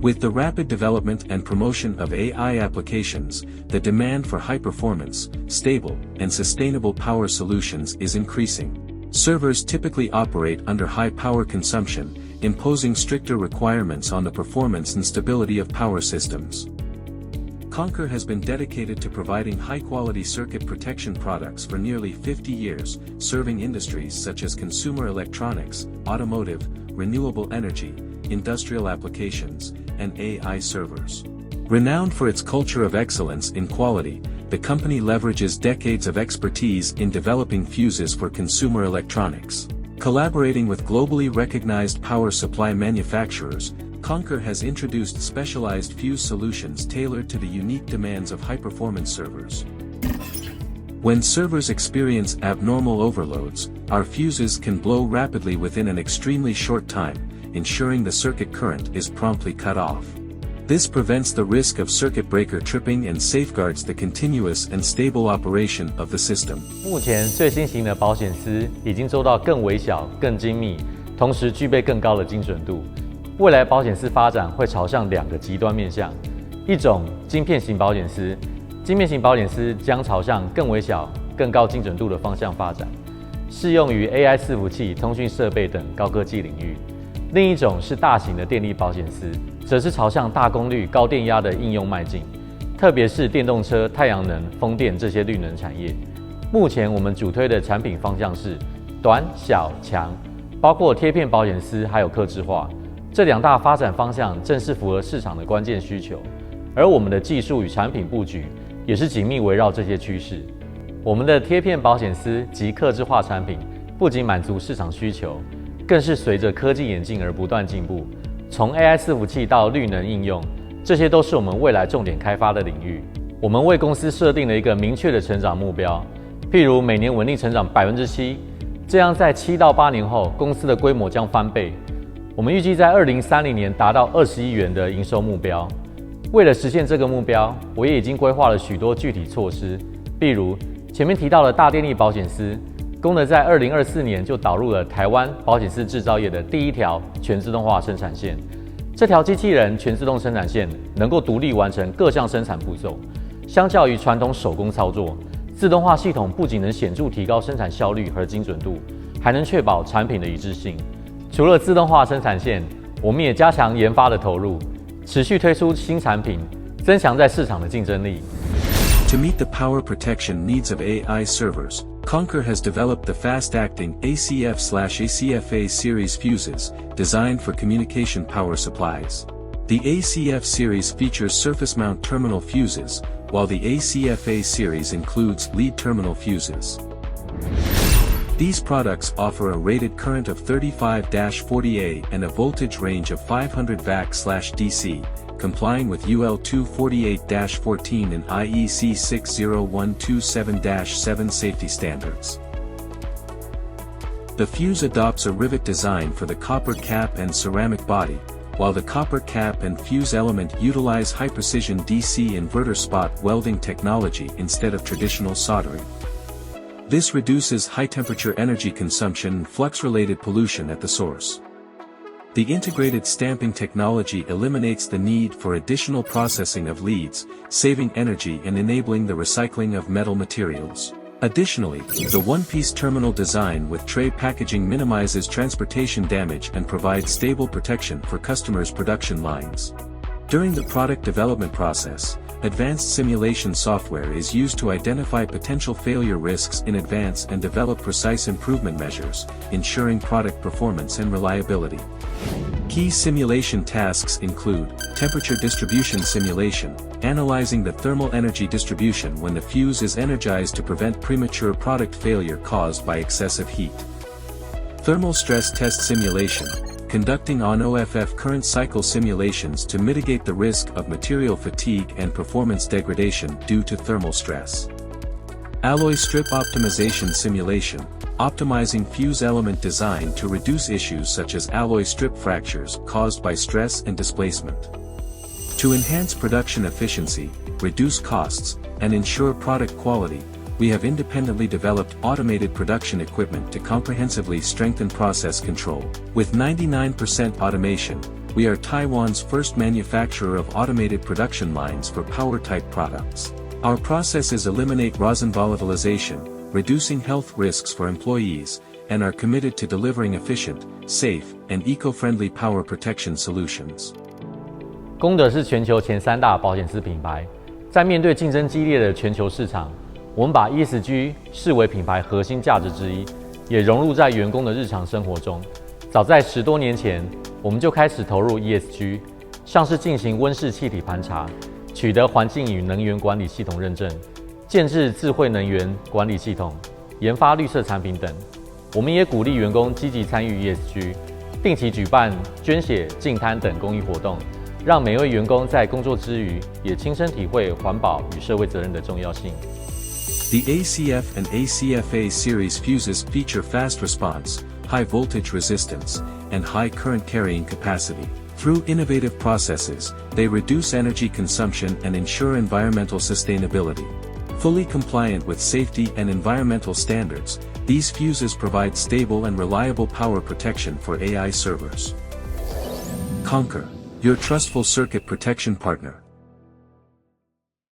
With the rapid development and promotion of AI applications, the demand for high-performance, stable, and sustainable power solutions is increasing. Servers typically operate under high power consumption, imposing stricter requirements on the performance and stability of power systems. Conker has been dedicated to providing high-quality circuit protection products for nearly 50 years, serving industries such as consumer electronics, automotive, renewable energy, industrial applications, and AI servers. Renowned for its culture of excellence in quality, the company leverages decades of expertise in developing fuses for consumer electronics. Collaborating with globally recognized power supply manufacturers, Conker has introduced specialized fuse solutions tailored to the unique demands of high-performance servers. When servers experience abnormal overloads, our fuses can blow rapidly within an extremely short time, ensuring the circuit current is promptly cut off. This prevents the risk of circuit breaker tripping and safeguards the continuous and stable operation of the system. 目前最新型的保险丝已经做到更微小、更精密，同时具备更高的精准度。未来保险丝发展会朝向两个极端面向，一种晶片型保险丝，晶片型保险丝将朝向更微小、更高精准度的方向发展，适用于 AI 伺服器、通讯设备等高科技领域。另一种是大型的电力保险丝，则是朝向大功率、高电压的应用迈进，特别是电动车、太阳能、风电这些绿能产业。目前我们主推的产品方向是短、小、强，包括贴片保险丝还有客制化。这两大发展方向正是符合市场的关键需求，而我们的技术与产品布局也是紧密围绕这些趋势。我们的贴片保险丝及客制化产品不仅满足市场需求，更是随着科技演进而不断进步。从 AI 伺服器到绿能应用，这些都是我们未来重点开发的领域。我们为公司设定了一个明确的成长目标，譬如每年稳定成长 7%， 这样在7到8年后，公司的规模将翻倍。我们预计在2030年达到20亿元的营收目标。为了实现这个目标，我也已经规划了许多具体措施，例如前面提到的大电力保险丝，功能在2024年就导入了台湾保险丝制造业的第一条全自动化生产线。这条机器人全自动生产线能够独立完成各项生产步骤，相较于传统手工操作，自动化系统不仅能显著提高生产效率和精准度，还能确保产品的一致性。除了自动化生产线，我们也加强研发的投入，持续推出新产品，增强在市场的竞争力。To meet the power protection needs of AI servers, Conker has developed the fast-acting ACF/ACFA series fuses, designed for communication power supplies. The ACF series features surface mount terminal fuses, while the ACFA series includes lead terminal fuses. These products offer a rated current of 35-40 A and a voltage range of 500 VAC/DC, complying with UL 248-14 and IEC 60127-7 safety standards. The fuse adopts a rivet design for the copper cap and ceramic body, while the copper cap and fuse element utilize high-precision DC inverter spot welding technology instead of traditional soldering. This reduces high-temperature energy consumption and flux-related pollution at the source. The integrated stamping technology eliminates the need for additional processing of leads, saving energy and enabling the recycling of metal materials. Additionally, the one-piece terminal design with tray packaging minimizes transportation damage and provides stable protection for customers' production lines. During the product development process, advanced simulation software is used to identify potential failure risks in advance and develop precise improvement measures, ensuring product performance and reliability. Key simulation tasks include temperature distribution simulation, analyzing the thermal energy distribution when the fuse is energized to prevent premature product failure caused by excessive heat. Thermal stress test simulation, conducting on-OFF current cycle simulations to mitigate the risk of material fatigue and performance degradation due to thermal stress. Alloy strip optimization simulation, optimizing fuse element design to reduce issues such as alloy strip fractures caused by stress and displacement. To enhance production efficiency, reduce costs, and ensure product quality, we have independently developed automated production equipment to comprehensively strengthen process control. With 99% automation, we are Taiwan's first manufacturer of automated production lines for power-type products. Our processes eliminate rosin volatilization, reducing health risks for employees, and are committed to delivering efficient, safe, and eco-friendly power protection solutions. 公德是全球前3大保险丝品牌，在面对竞争激烈的全球市场，我们把 ESG 视为品牌核心价值之一，也融入在员工的日常生活中。早在10多年前，我们就开始投入 ESG， 像是进行温室气体盘查，取得环境与能源管理系统认证，建置智慧能源管理系统，研发绿色产品等。我们也鼓励员工积极参与 ESG， 定期举办捐血、净滩等公益活动，让每位员工在工作之余也亲身体会环保与社会责任的重要性。The ACF and ACFA series fuses feature fast response, high voltage resistance, and high current carrying capacity. Through innovative processes, they reduce energy consumption and ensure environmental sustainability. Fully compliant with safety and environmental standards, these fuses provide stable and reliable power protection for AI servers. Conquer, your trustful circuit protection partner.